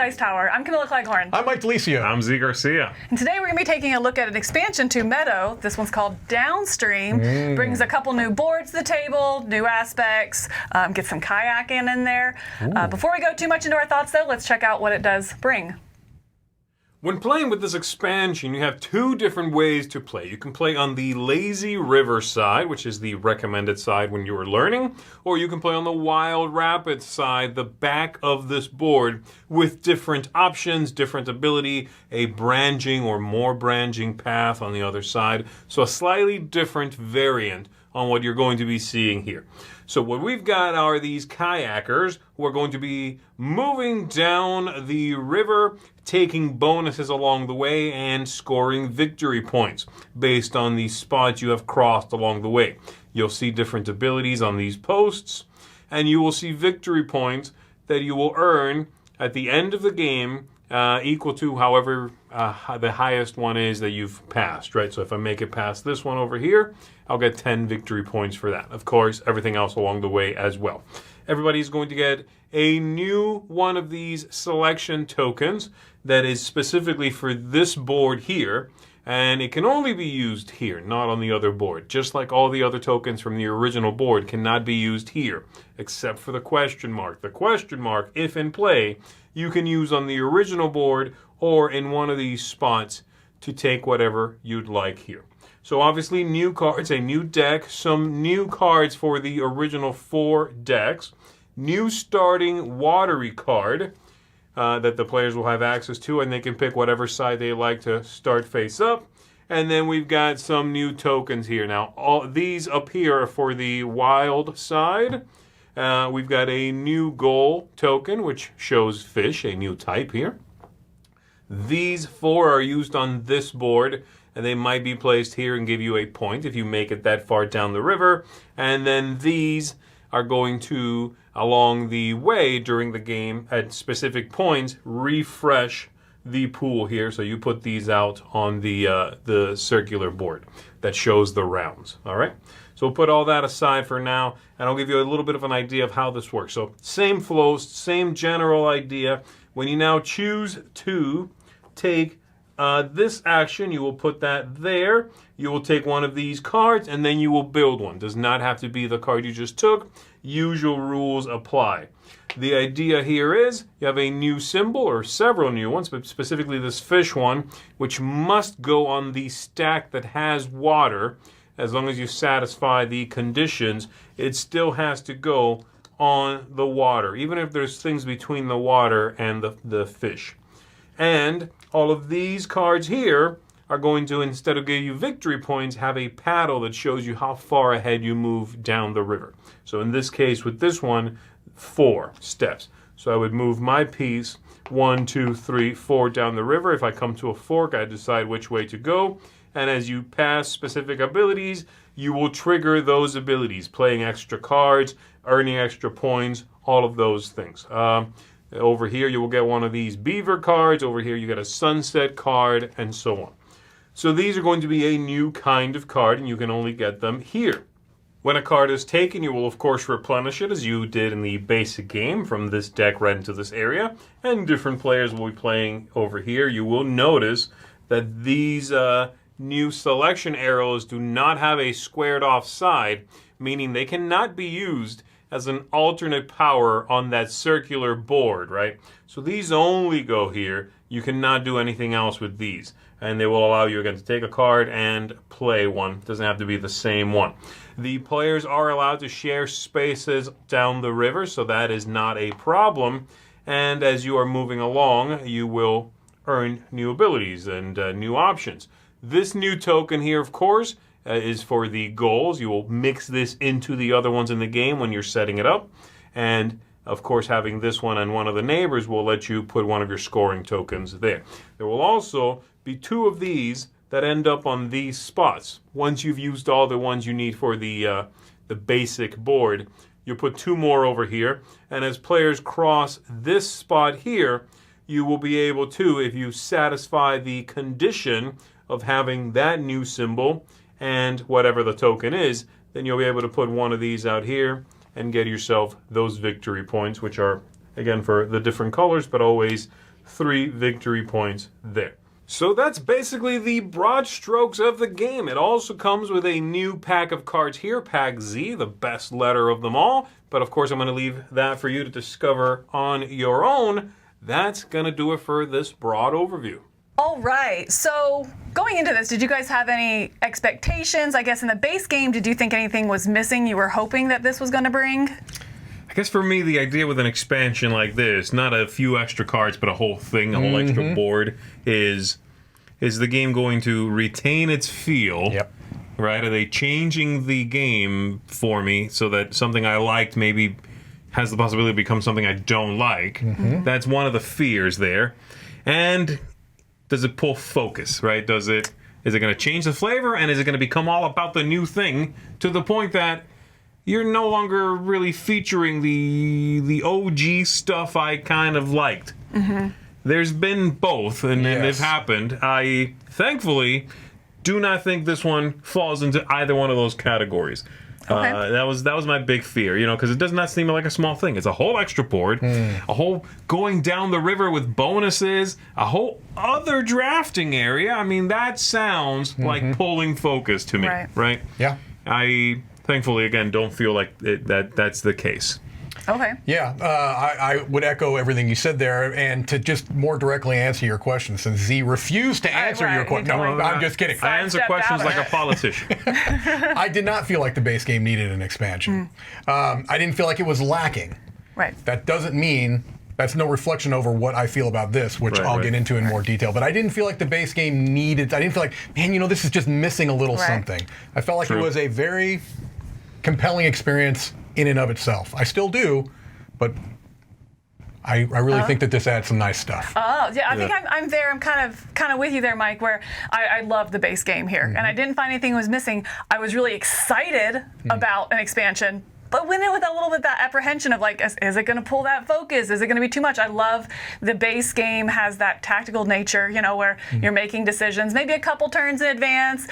Dice Tower. I'm Camilla Cleghorn. I'm Mike Delisio. I'm Z Garcia. And today we're going to be taking a look at an expansion to Meadow. This one's called Downstream. Brings a couple new boards to the table, new aspects, get some kayaking in there. Before we go too much into our thoughts, though, let's check out what it does bring. When playing with this expansion, you have two different ways to play. You can play on the lazy river side, which is the recommended side when you're learning, or you can play on the wild rapid side, the back of this board, with different options, different ability, a branching or more branching path on the other side. So a slightly different variant on what you're going to be seeing here. So what we've got are these kayakers who are going to be moving down the river, taking bonuses along the way, and scoring victory points based on the spots you have crossed along the way. You'll see different abilities on these posts, and you will see victory points that you will earn at the end of the game, equal to however the highest one is that you've passed, right? So if I make it past this one over here, I'll get 10 victory points for that. Of course, everything else along the way as well. Everybody's going to get a new one of these selection tokens that is specifically for this board here, and it can only be used here, not on the other board. Just like all the other tokens from the original board cannot be used here, except for the question mark. The question mark, if in play, you can use on the original board or in one of these spots to take whatever you'd like here. So obviously new cards, a new deck, some new cards for the original 4 decks, new starting watery card that the players will have access to, and they can pick whatever side they like to start face up. And then we've got some new tokens here. Now, all these up here are for the wild side. We've got a new goal token, which shows fish, a new type here. These 4 are used on this board, and they might be placed here and give you a point if you make it that far down the river. And then these are going to, along the way during the game, at specific points, refresh the pool here. So you put these out on the circular board that shows the rounds. All right. So we'll put all that aside for now, and I'll give you a little bit of an idea of how this works. So same flows, same general idea. When you now choose to take this action, you will put that there. You will take one of these cards, and then you will build one. Does not have to be the card you just took. Usual rules apply. The idea here is you have a new symbol, or several new ones, but specifically this fish one, which must go on the stack that has water. As long as you satisfy the conditions, it still has to go on the water, even if there's things between the water and the fish. And all of these cards here are going to, instead of giving you victory points, have a paddle that shows you how far ahead you move down the river. So in this case, with this one, 4 steps. So I would move my piece 1, 2, 3, 4 down the river. If I come to a fork, I decide which way to go. And as you pass specific abilities, you will trigger those abilities, playing extra cards, earning extra points, all of those things. Over here, you will get one of these beaver cards. Over here, you get a sunset card, and so on. So these are going to be a new kind of card, and you can only get them here. When a card is taken, you will, of course, replenish it, as you did in the basic game, from this deck right into this area. And different players will be playing over here. You will notice that these new selection arrows do not have a squared off side, meaning they cannot be used as an alternate power on that circular board, right? So these only go here. You cannot do anything else with these. And they will allow you, again, to take a card and play one. It doesn't have to be the same one. The players are allowed to share spaces down the river, so that is not a problem. And as you are moving along, you will earn new abilities and new options. This new token here, of course, is for the goals. You will mix this into the other ones in the game when you're setting it up. And, of course, having this one and one of the neighbors will let you put one of your scoring tokens there. There will also be 2 of these that end up on these spots. Once you've used all the ones you need for the basic board, you'll put 2 more over here. And as players cross this spot here, you will be able to, if you satisfy the condition of having that new symbol and whatever the token is, then you'll be able to put one of these out here and get yourself those victory points, which are, again, for the different colors, but always 3 victory points there. So that's basically the broad strokes of the game. It also comes with a new pack of cards here, Pack Z, the best letter of them all. But of course, I'm going to leave that for you to discover on your own. That's going to do it for this broad overview. All right, so going into this, did you guys have any expectations? I guess in the base game, did you think anything was missing you were hoping that this was going to bring? I guess for me, the idea with an expansion like this, not a few extra cards, but a whole thing, a whole extra board, is the game going to retain its feel? Yep. Right? Are they changing the game for me so that something I liked maybe has the possibility to become something I don't like? That's one of the fears there. And does it pull focus, right? Is it going to change the flavor, and is it going to become all about the new thing to the point that you're no longer really featuring the OG stuff I kind of liked? There's been both, and they've happened. I, thankfully, do not think this one falls into either one of those categories. Okay. That was my big fear, because it does not seem like a small thing. It's a whole extra board, a whole going down the river with bonuses, a whole other drafting area. I mean, that sounds like pulling focus to me, right? Yeah. I, thankfully, again, don't feel like that's the case. Okay. Yeah, I would echo everything you said there, and to just more directly answer your question, since Z refused to answer your question. No, I'm just kidding. I answer questions like a politician. I did not feel like the base game needed an expansion. I didn't feel like it was lacking. Right. That doesn't mean that's no reflection over what I feel about this, which I'll get into in more detail. But I didn't feel like the base game needed. I didn't feel like, man, this is just missing a little something. I felt like it was a very compelling experience in and of itself. I still do, but I really think that this adds some nice stuff. Oh, yeah, I think I'm there. I'm kind of with you there, Mike, where I love the base game here. And I didn't find anything was missing. I was really excited about an expansion, but went in with a little bit that apprehension of like, is it going to pull that focus? Is it going to be too much? I love the base game has that tactical nature, where you're making decisions, maybe a couple turns in advance,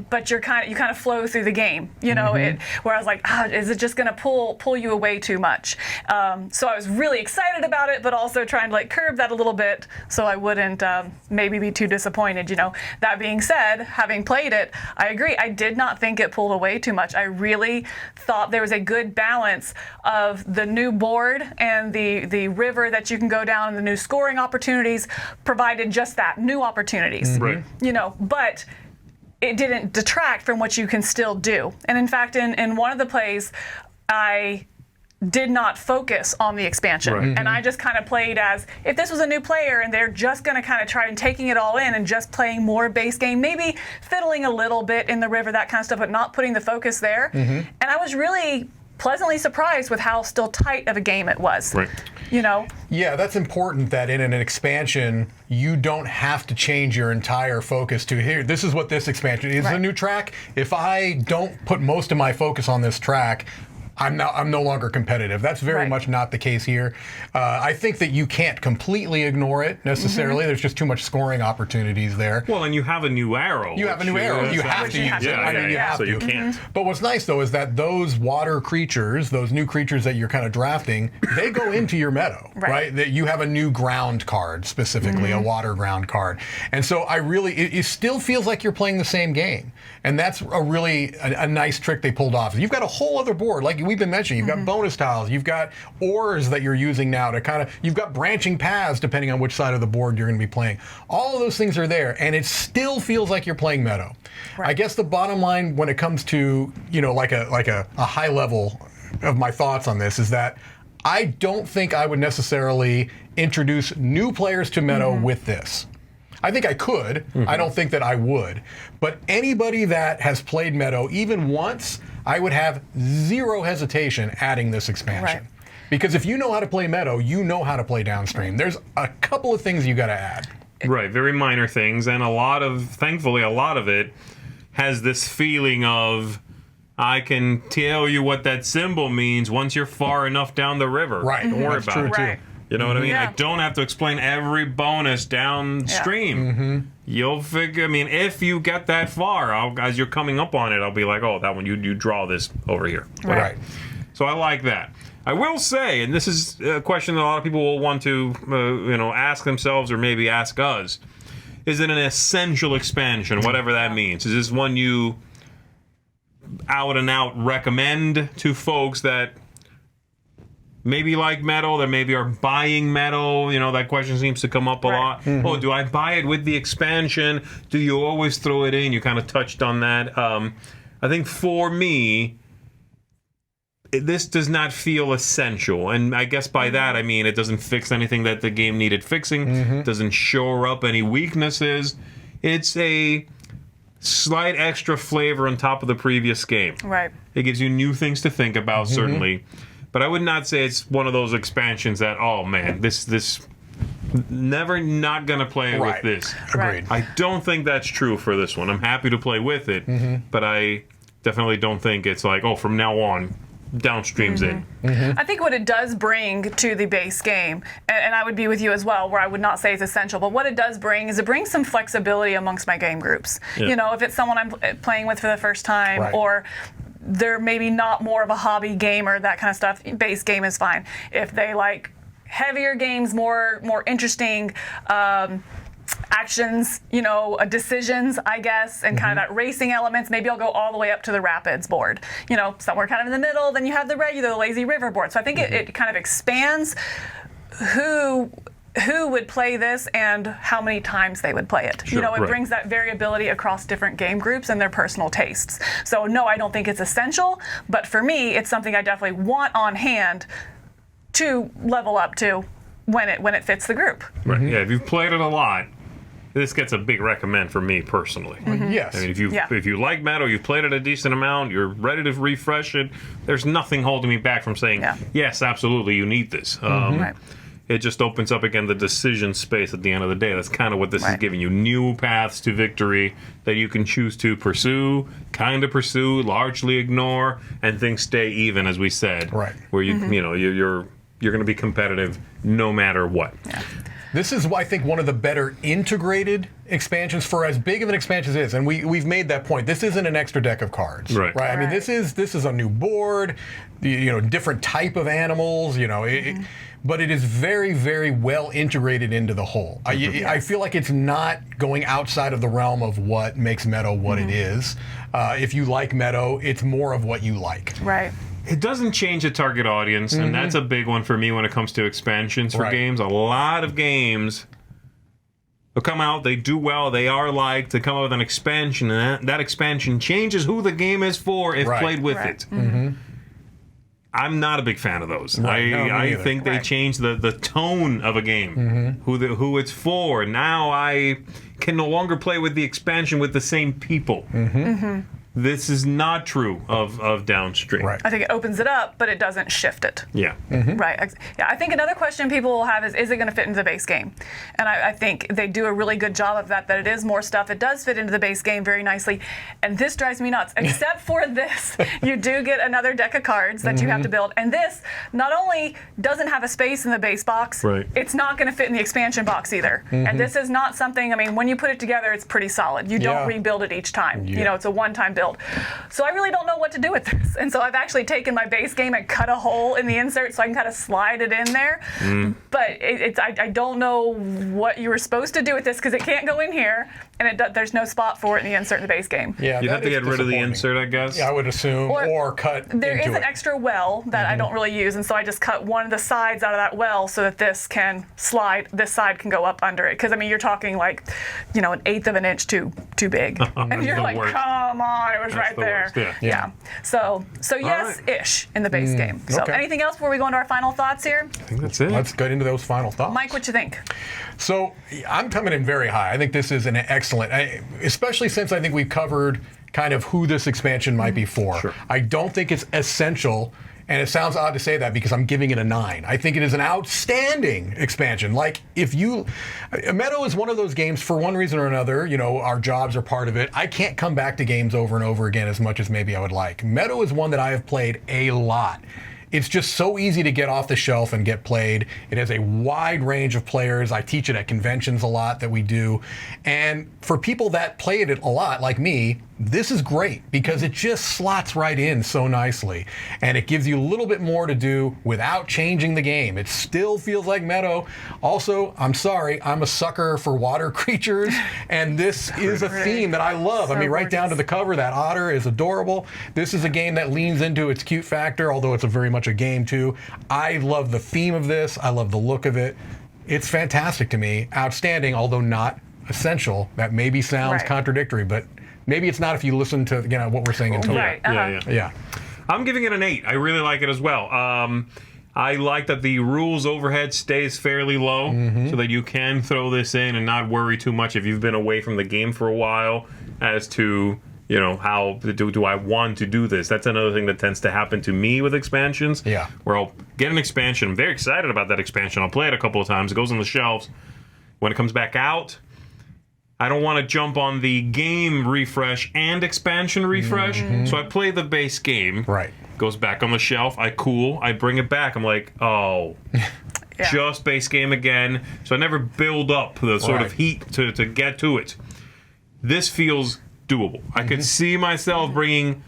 but you kind of flow through the game, where I was like, is it just going to pull you away too much? So I was really excited about it, but also trying to curb that a little bit so I wouldn't maybe be too disappointed. That being said, having played it, I agree. I did not think it pulled away too much. I really thought there was a good balance of the new board and the river that you can go down and the new scoring opportunities provided just that, new opportunities. Right. But it didn't detract from what you can still do. And in fact, in one of the plays, I did not focus on the expansion. And I just kind of played as if this was a new player and they're just going to kind of try and taking it all in and just playing more base game, maybe fiddling a little bit in the river, that kind of stuff, but not putting the focus there. And I was really pleasantly surprised with how still tight of a game it was. Right. Yeah, that's important that in an expansion, you don't have to change your entire focus to here. This is what this expansion is. A new track. If I don't put most of my focus on this track, I'm no longer competitive. That's very much not the case here. I think that you can't completely ignore it necessarily. There's just too much scoring opportunities there. Well, and you have a new arrow. You have a new arrow. You have to use it. I mean, you have so to. you can't. But what's nice, though, is that those water creatures, those new creatures that you're kind of drafting, they go into your meadow, right? That you have a new ground card, specifically, a water ground card. And so it still feels like you're playing the same game. And that's a really a nice trick they pulled off. You've got a whole other board, like we've been mentioning. You've got bonus tiles. You've got ores that you're using now to you've got branching paths depending on which side of the board you're going to be playing. All of those things are there, and it still feels like you're playing Meadow. I guess the bottom line when it comes to, like a high level of my thoughts on this is that I don't think I would necessarily introduce new players to Meadow with this. I think I could. I don't think that I would. But anybody that has played Meadow even once, I would have zero hesitation adding this expansion. Because if you know how to play Meadow, you know how to play Downstream. There's a couple of things you got to add. Right, very minor things, and thankfully, a lot of it has this feeling of, I can tell you what that symbol means once you're far enough down the river. Right, Don't worry about it. Too. You know what I mean? I don't have to explain every bonus downstream. You'll figure, if you get that far, as you're coming up on it, I'll be like, oh, that one, you draw this over here. Right. So I like that. I will say, and this is a question that a lot of people will want to, ask themselves or maybe ask us: is it an essential expansion, whatever that means? Is this one you out and out recommend to folks that maybe like Meadow, that maybe are buying Meadow? That question seems to come up a lot. Oh, do I buy it with the expansion? Do you always throw it in? You kind of touched on that. I think for me, this does not feel essential. And I guess by that, I mean it doesn't fix anything that the game needed fixing, doesn't shore up any weaknesses. It's a slight extra flavor on top of the previous game. Right. It gives you new things to think about, certainly. But I would not say it's one of those expansions that, oh man, this never not going to play with this. Agreed. I don't think that's true for this one. I'm happy to play with it, but I definitely don't think it's like, oh, from now on, Downstream's in. I think what it does bring to the base game, and I would be with you as well, where I would not say it's essential, but what it does bring is it brings some flexibility amongst my game groups. Yeah. If it's someone I'm playing with for the first time, or they're maybe not more of a hobby gamer, that kind of stuff, base game is fine. If they like heavier games, more interesting actions, decisions, I guess, and kind of that racing elements, maybe I'll go all the way up to the Rapids board. Somewhere kind of in the middle, then you have the regular lazy river board. So I think it kind of expands who would play this and how many times they would play it. Sure, it brings that variability across different game groups and their personal tastes. So no, I don't think it's essential, but for me, it's something I definitely want on hand to level up to when it fits the group. Right. Yeah, if you've played it a lot, this gets a big recommend for me personally. Yes. I mean, if you like Meadow, you've played it a decent amount, you're ready to refresh it, there's nothing holding me back from saying, yes, absolutely, you need this. Right. It just opens up again the decision space at the end of the day. That's kind of what this is giving you. New paths to victory that you can choose to pursue, kind of pursue, largely ignore, and things stay even, as we said. Right. Where you're going to be competitive no matter what. Yeah. This is, I think, one of the better integrated expansions for as big of an expansion as it is. And we've made that point. This isn't an extra deck of cards. Right. I mean, this is a new board, different type of animals, but it is very, very well integrated into the whole. I feel like it's not going outside of the realm of what makes Meadow what it is. If you like Meadow, it's more of what you like. Right. It doesn't change the target audience, and that's a big one for me when it comes to expansions for games. A lot of games will come out, they do well, they are liked, they come up with an expansion, and that expansion changes who the game is for if played with it. I'm not a big fan of those. I think they change the tone of a game, who it's for. Now I can no longer play with the expansion with the same people. This is not true of Downstream. Right. I think it opens it up, but it doesn't shift it. Yeah. Right. Yeah. I think another question people will have is it going to fit into the base game? And I think they do a really good job of that it is more stuff. It does fit into the base game very nicely. And this drives me nuts. Except for this, you do get another deck of cards that you have to build. And this not only doesn't have a space in the base box, it's not going to fit in the expansion box either. And this is not something, when you put it together, it's pretty solid. You don't rebuild it each time. It's a one-time build. So I really don't know what to do with this. And so I've actually taken my base game and cut a hole in the insert so I can kind of slide it in there. But I don't know what you were supposed to do with this because it can't go in here, and there's no spot for it in the insert in the base game. Yeah, you'd have to get rid of the insert, I guess. Yeah, I would assume, or cut There into is an extra well that I don't really use, and so I just cut one of the sides out of that well so that this can slide. This side can go up under it because you're talking like, an 1/8 of an inch too big, and you're like, worst. come on, it was right there. Yeah. So yes-ish in the base game. So anything else before we go into our final thoughts here? I think that's it. Let's get into those final thoughts. Mike, what you think? So I'm coming in very high. I think this is an excellent, especially since I think we've covered kind of who this expansion might be for. Sure. I don't think it's essential, and it sounds odd to say that because I'm giving it a 9. I think it is an outstanding expansion. Like, Meadow is one of those games, for one reason or another, our jobs are part of it. I can't come back to games over and over again as much as maybe I would like. Meadow is one that I have played a lot. It's just so easy to get off the shelf and get played. It has a wide range of players. I teach it at conventions a lot that we do. And for people that play it a lot, like me, this is great because it just slots right in so nicely, and it gives you a little bit more to do without changing the game. It still feels like Meadow. Also, I'm sorry, I'm a sucker for water creatures, and this is a theme that I love. So I mean, right gorgeous. down to the cover, that otter is adorable. This is a game that leans into its cute factor, although it's a very much a game too. I love the theme of this. I love the look of it. It's fantastic to me. Outstanding, although not essential. That maybe sounds contradictory, but maybe it's not if you listen to what we're saying in total. Right. Yeah. I'm giving it an 8. I really like it as well. I like that the rules overhead stays fairly low so that you can throw this in and not worry too much if you've been away from the game for a while as to, how do I want to do this? That's another thing that tends to happen to me with expansions. Yeah. Where I'll get an expansion. I'm very excited about that expansion. I'll play it a couple of times. It goes on the shelves. When it comes back out, I don't want to jump on the game refresh and expansion refresh. So I play the base game. Right. Goes back on the shelf. I bring it back. I'm like, oh, just base game again. So I never build up the sort of heat to get to it. This feels doable. I could see myself bringing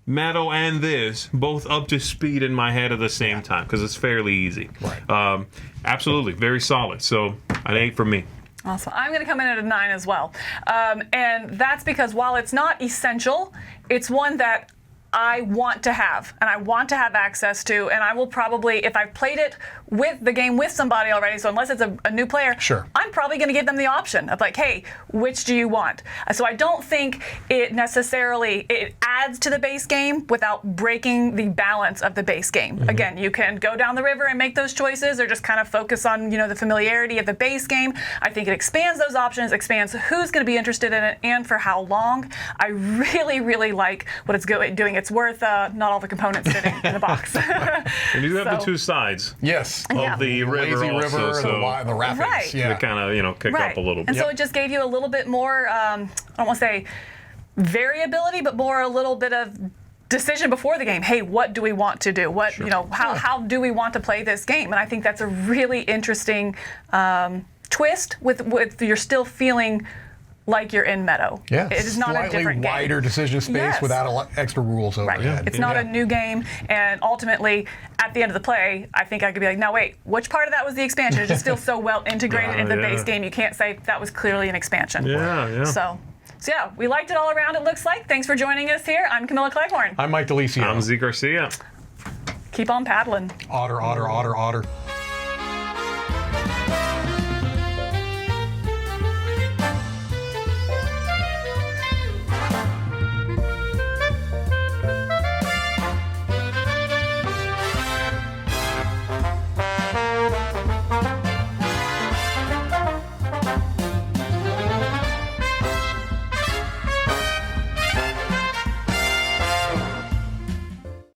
Meadow and this both up to speed in my head at the same time because it's fairly easy. Right. Absolutely. Very solid. So an 8 for me. Awesome. I'm going to come in at a 9 as well. And that's because while it's not essential, it's one that I want to have and I want to have access to, and I will probably, if I've played it with the game with somebody already, so unless it's a new player, sure, I'm probably going to give them the option of like, hey, which do you want? So I don't think it necessarily, it adds to the base game without breaking the balance of the base game. Again, you can go down the river and make those choices or just kind of focus on, the familiarity of the base game. I think it expands those options, expands who's going to be interested in it and for how long. I really, really like what it's doing. It's worth not all the components fitting in the box. And you do have the two sides. Yes. Of the river lazy also, river, so the rapids. Right. Yeah. They kind of, kick up a little bit. And so it just gave you a little bit more, I don't want to say variability, but more a little bit of decision before the game. Hey, what do we want to do? What, how do we want to play this game? And I think that's a really interesting twist with you're still feeling like you're in Meadow. Yeah, it is not a different game. Wider decision space without a lot extra rules over it. It's not a new game, and ultimately, at the end of the play, I think I could be like, now wait, which part of that was the expansion? It just feels so well integrated into the base game, you can't say that was clearly an expansion. So yeah, we liked it all around, it looks like. Thanks for joining us here. I'm Camilla Cleghorn. I'm Mike DeLisio. I'm Z Garcia. Keep on paddling. Otter, otter, otter, otter.